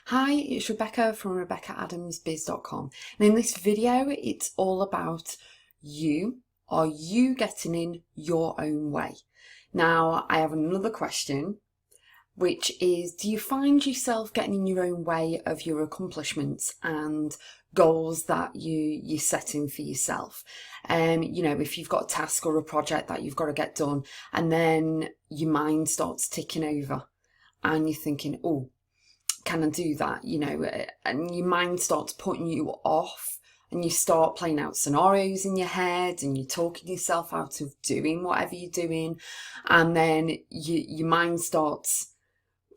Hi, it's Rebecca from RebeccaAdamsBiz.com, and in this video it's all about you. Are you getting in your own way? Now I have another question, which is, do you find yourself getting in your own way of your accomplishments and goals that you're setting for yourself? If you've got a task or a project that you've got to get done, and then your mind starts ticking over and you're thinking, oh, can I do that? And your mind starts putting you off and you start playing out scenarios in your head and you're talking yourself out of doing whatever you're doing. And then your mind starts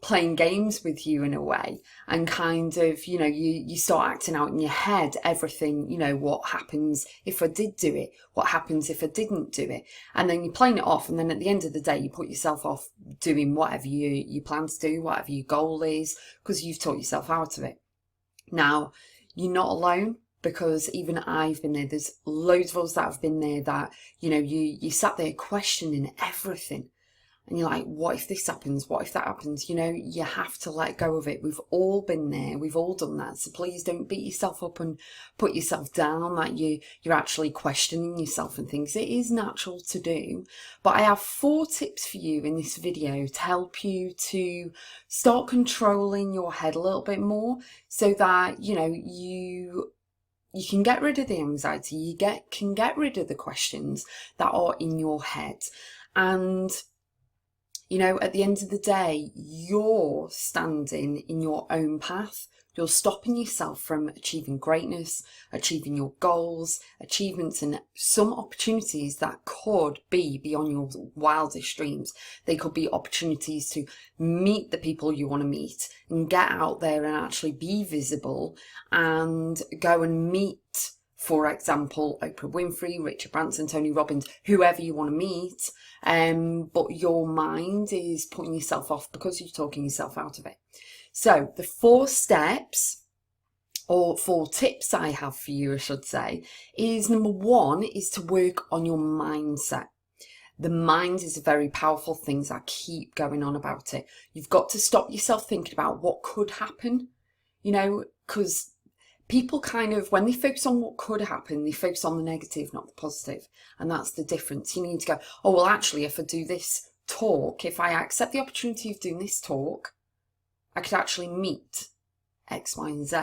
playing games with you in a way, and kind of, you start acting out in your head everything, what happens if I did do it, what happens if I didn't do it, and then you're playing it off, and then at the end of the day you put yourself off doing whatever you plan to do, whatever your goal is, because you've taught yourself out of it. Now, you're not alone, because even I've been there. There's loads of us that have been there, that you sat there questioning everything. And you're like, what if this happens? What if that happens? You have to let go of it. We've all been there. We've all done that. So please don't beat yourself up and put yourself down that you're actually questioning yourself and things. It is natural to do. But I have 4 tips for you in this video to help you to start controlling your head a little bit more, so that, you can get rid of the anxiety. You can get rid of the questions that are in your head. And at the end of the day, you're standing in your own path. You're stopping yourself from achieving greatness, achieving your goals, achievements, and some opportunities that could be beyond your wildest dreams. They could be opportunities to meet the people you want to meet and get out there and actually be visible and go and meet, for example, Oprah Winfrey, Richard Branson, Tony Robbins, whoever you want to meet. But your mind is putting yourself off because you're talking yourself out of it. So the 4 steps, or 4 tips I have for you, I should say, is number 1 is to work on your mindset. The mind is a very powerful thing. I keep going on about it. You've got to stop yourself thinking about what could happen, because people kind of, when they focus on what could happen, they focus on the negative, not the positive. And that's the difference. You need to go, oh, well, actually, if I do this talk, if I accept the opportunity of doing this talk, I could actually meet X, Y, and Z.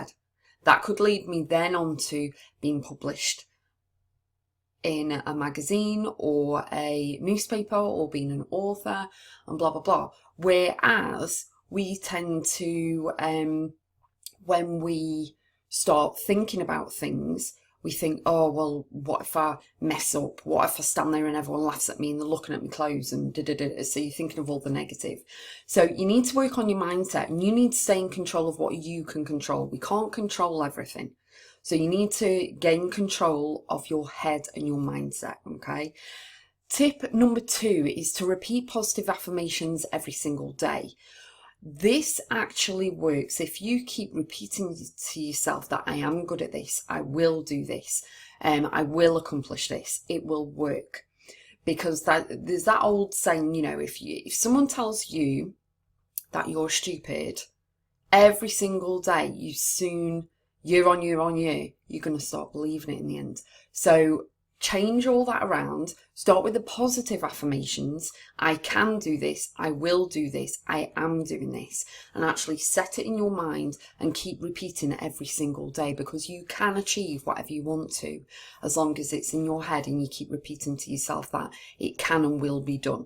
That could lead me then on to being published in a magazine or a newspaper, or being an author, and blah, blah, blah. Whereas we tend to, when we start thinking about things, we think, oh, well, what if I mess up? What if I stand there and everyone laughs at me and they're looking at my clothes and da-da-da? So you're thinking of all the negative. So you need to work on your mindset, and you need to stay in control of what you can control. We can't control everything. So you need to gain control of your head and your mindset, okay? Tip number 2 is to repeat positive affirmations every single day. This actually works if you keep repeating to yourself that I am good at this, I will do this, I will accomplish this. It will work, because there's that old saying, if someone tells you that you're stupid every single day, year on year, you're going to start believing it in the end. So change all that around. Start with the positive affirmations. I can do this. I will do this. I am doing this. And actually set it in your mind and keep repeating it every single day, because you can achieve whatever you want to, as long as it's in your head and you keep repeating to yourself that it can and will be done.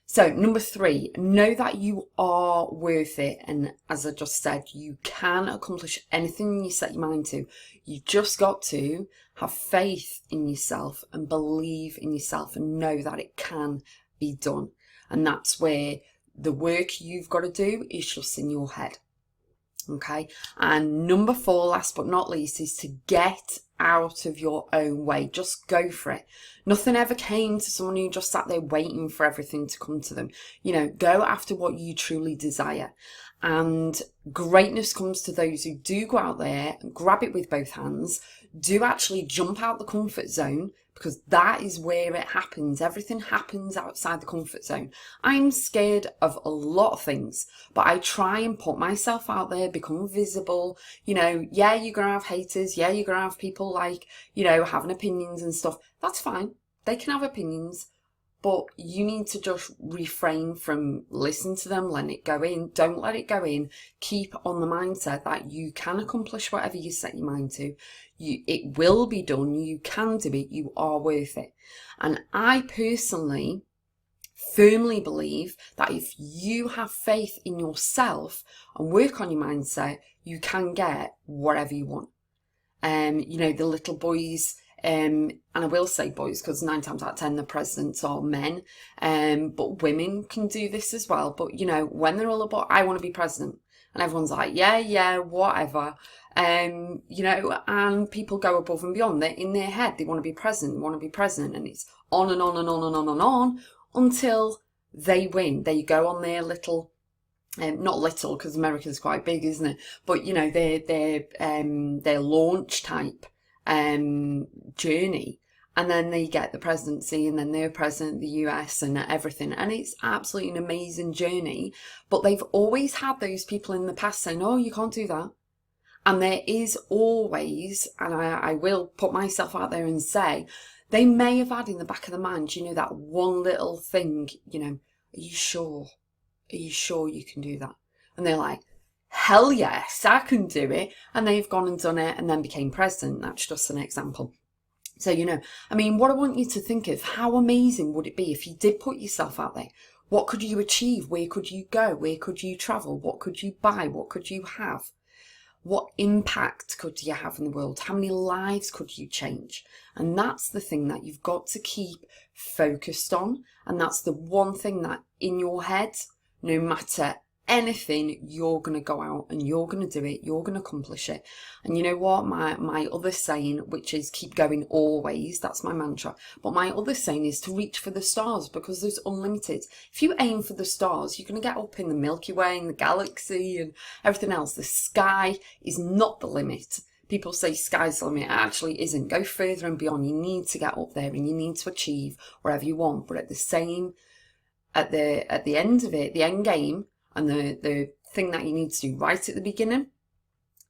So number 3, know that you are worth it. And as I just said, you can accomplish anything you set your mind to. You just got to have faith in yourself and believe in yourself and know that it can be done. And that's where the work you've got to do is just in your head. Okay. And number 4, last but not least, is to get out of your own way. Just go for it. Nothing ever came to someone who just sat there waiting for everything to come to them. Go after what you truly desire. And greatness comes to those who do go out there and grab it with both hands, do actually jump out the comfort zone, because that is where it happens. Everything happens outside the comfort zone. I'm scared of a lot of things, but I try and put myself out there, become visible. You know, yeah, you're going to have haters. Yeah, you're going to have people like, you know, having opinions and stuff. That's fine. They can have opinions. But you need to just refrain from listening to them, letting it go in. Don't let it go in. Keep on the mindset that you can accomplish whatever you set your mind to. It will be done. You can do it. You are worth it. And I personally firmly believe that if you have faith in yourself and work on your mindset, you can get whatever you want. You know, the little boys, and I will say boys because 9 times out of 10 the presidents are men, but women can do this as well. But you know, when they're all about, I want to be president, and everyone's like, yeah, whatever, you know, and people go above and beyond. They're in their head, they want to be president, and it's on and on and on and on and on until they win. They go on their little, not little because America's quite big, isn't it? But you know, their launch type journey, and then they get the presidency, and then they're president of the US and everything, and it's absolutely an amazing journey. But they've always had those people in the past saying, oh, you can't do that. And there is always, and I will put myself out there and say, they may have had in the back of the mind, you know, that one little thing, you know, are you sure you can do that? And they're like, hell yes, I can do it. And they've gone and done it and then became president. That's just an example. So, you know, I mean, what I want you to think of, how amazing would it be if you did put yourself out there? What could you achieve? Where could you go? Where could you travel? What could you buy? What could you have? What impact could you have in the world? How many lives could you change? And that's the thing that you've got to keep focused on. And that's the one thing that in your head, no matter anything, you're going to go out and you're going to do it. You're going to accomplish it. And you know what? My other saying, which is keep going always, that's my mantra. But my other saying is to reach for the stars, because there's unlimited. If you aim for the stars, you're going to get up in the Milky Way and the galaxy and everything else. The sky is not the limit. People say sky's the limit. It actually isn't. Go further and beyond. You need to get up there and you need to achieve wherever you want. But at the end of it, the end game, and the thing that you need to do right at the beginning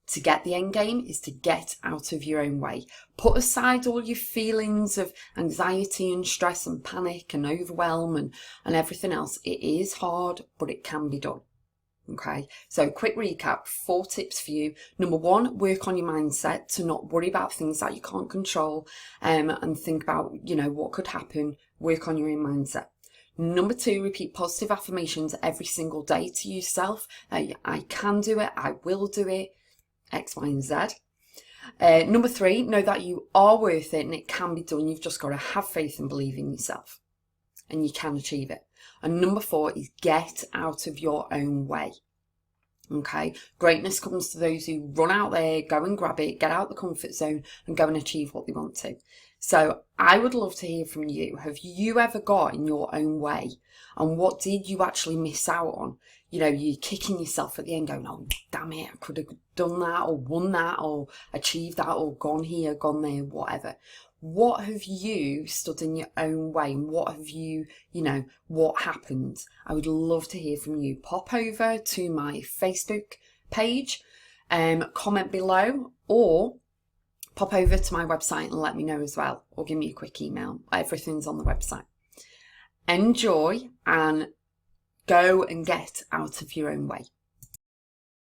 to get the end game is to get out of your own way. Put aside all your feelings of anxiety and stress and panic and overwhelm and everything else. It is hard, but it can be done. Okay, so quick recap, 4 tips for you. Number 1, work on your mindset to not worry about things that you can't control, and think about, you know, what could happen. Work on your own mindset. Number 2, repeat positive affirmations every single day to yourself. I can do it, I will do it, X, Y, and Z. Number 3, know that you are worth it and it can be done. You've just got to have faith and believe in yourself, and you can achieve it. And number 4 is get out of your own way. Okay, greatness comes to those who run out there, go and grab it, get out the comfort zone and go and achieve what they want to. So I would love to hear from you. Have you ever got in your own way? And what did you actually miss out on? You know, you're kicking yourself at the end going, oh, damn it, I could have done that or won that or achieved that or gone here, gone there, whatever. What have you stood in your own way? And what have you, you know, what happened? I would love to hear from you. Pop over to my Facebook page, comment below, or pop over to my website and let me know as well, or give me a quick email. Everything's on the website. Enjoy and go and get out of your own way.